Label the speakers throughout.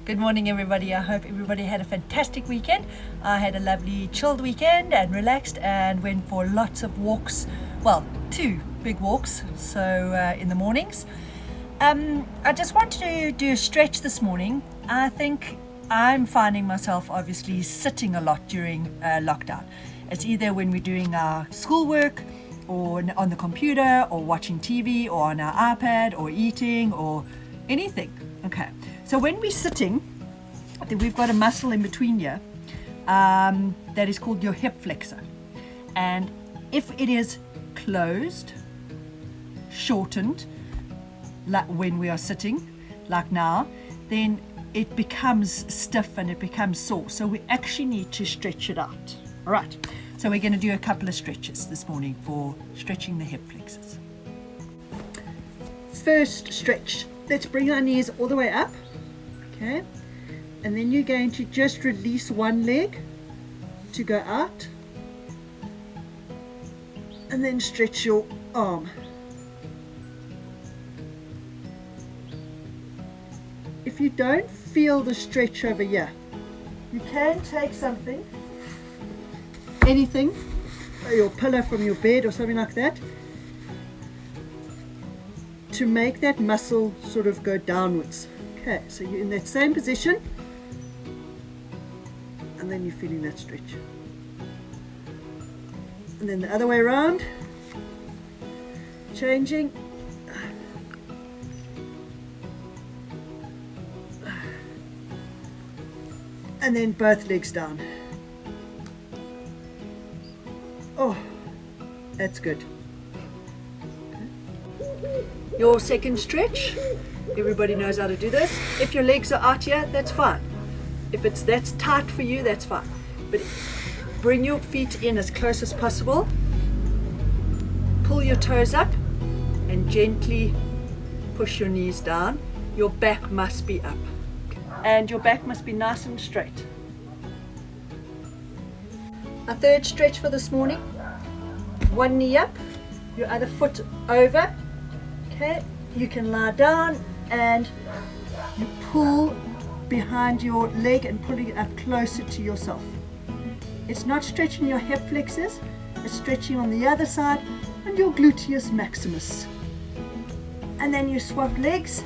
Speaker 1: Good morning, everybody. I hope everybody had a fantastic weekend. I had a lovely chilled weekend and relaxed and went for lots of walks. Well, 2 big walks, so in the mornings. I just wanted to do a stretch this morning. I think I'm finding myself obviously sitting a lot during lockdown. It's either when we're doing our schoolwork or on the computer or watching TV or on our iPad or eating or anything. Okay, so when we're sitting, I think we've got a muscle in between here that is called your hip flexor. And if it is closed, shortened, like when we are sitting, like now, then it becomes stiff and it becomes sore. So we actually need to stretch it out. All right, so we're going to do a couple of stretches this morning for stretching the hip flexors. First stretch, let's bring our knees all the way up, okay, and then you're going to just release one leg to go out and then stretch your arm. If you don't feel the stretch over here, you can take something, anything, your pillow from your bed or something like that, to make that muscle sort of go downwards. Okay, so you're in that same position and then you're feeling that stretch. And then the other way around, changing. And then both legs down. Oh, that's good. Your second stretch, everybody knows how to do this. If your legs are out here, that's fine. If that's tight for you, that's fine. But bring your feet in as close as possible. Pull your toes up and gently push your knees down. Your back must be up. And your back must be nice and straight. Our third stretch for this morning, one knee up, your other foot over. Okay, you can lie down and you pull behind your leg and pulling it up closer to yourself. It's not stretching your hip flexors, it's stretching on the other side and your gluteus maximus. And then you swap legs,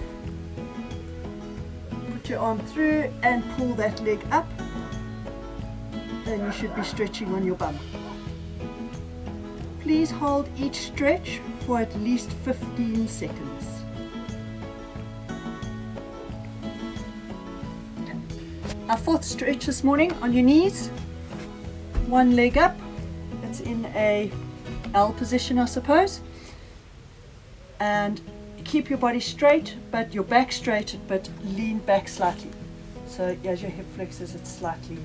Speaker 1: put your arm through and pull that leg up, and you should be stretching on your bum. Please hold each stretch for at least 15 seconds. Our fourth stretch this morning, on your knees, one leg up, it's in a L position I suppose, and keep your body straight but your back straight, but lean back slightly, so as your hip flexors it's slightly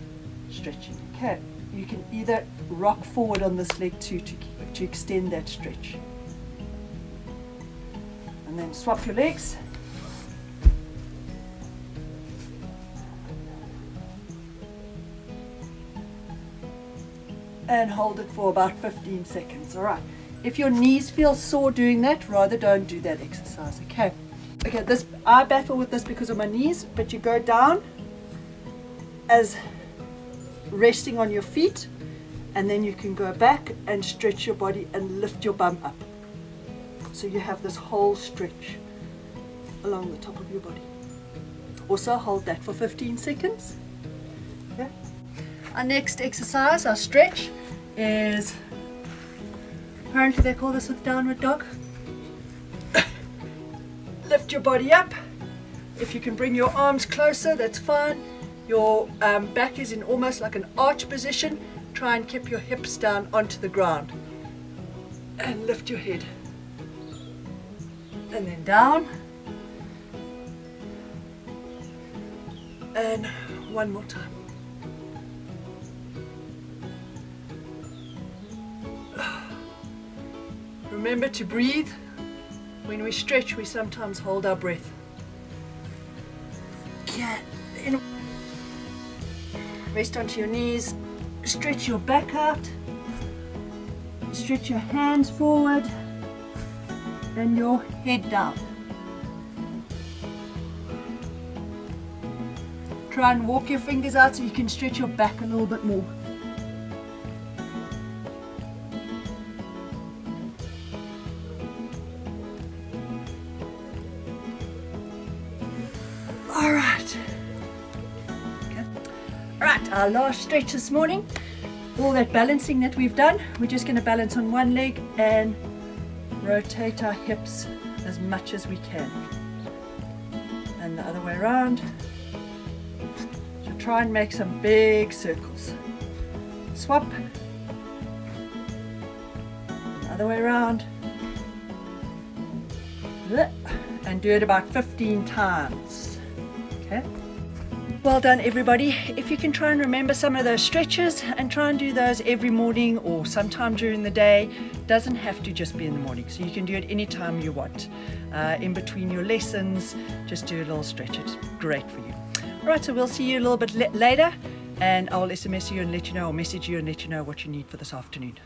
Speaker 1: stretching. Okay, you can either rock forward on this leg too to extend that stretch. And then swap your legs. And hold it for about 15 seconds. All right. If your knees feel sore doing that, rather don't do that exercise. Okay. Okay, I battle with this because of my knees, but you go down as resting on your feet, and then you can go back and stretch your body and lift your bum up. So you have this whole stretch along the top of your body. Also hold that for 15 seconds. Okay. Our next exercise, our stretch, is, apparently they call this a downward dog. Lift your body up. If you can bring your arms closer, that's fine. Your back is in almost like an arch position. Try and keep your hips down onto the ground. And lift your head. And then down. And one more time. Remember to breathe. When we stretch, we sometimes hold our breath. Rest onto your knees. Stretch your back out. Stretch your hands forward. And your head down. Try and walk your fingers out so you can stretch your back a little bit more. All right. Okay. All right, our last stretch this morning. All that balancing that we've done, we're just going to balance on one leg and rotate our hips as much as we can. And the other way around. So try and make some big circles. Swap. The other way around. And do it about 15 times. Okay. Well done, everybody. If you can try and remember some of those stretches and try and do those every morning or sometime during the day, doesn't have to just be in the morning. So you can do it anytime you want. In between your lessons, just do a little stretch. It's great for you. All right, so we'll see you a little bit later, and I'll SMS you and let you know, or message you and let you know what you need for this afternoon.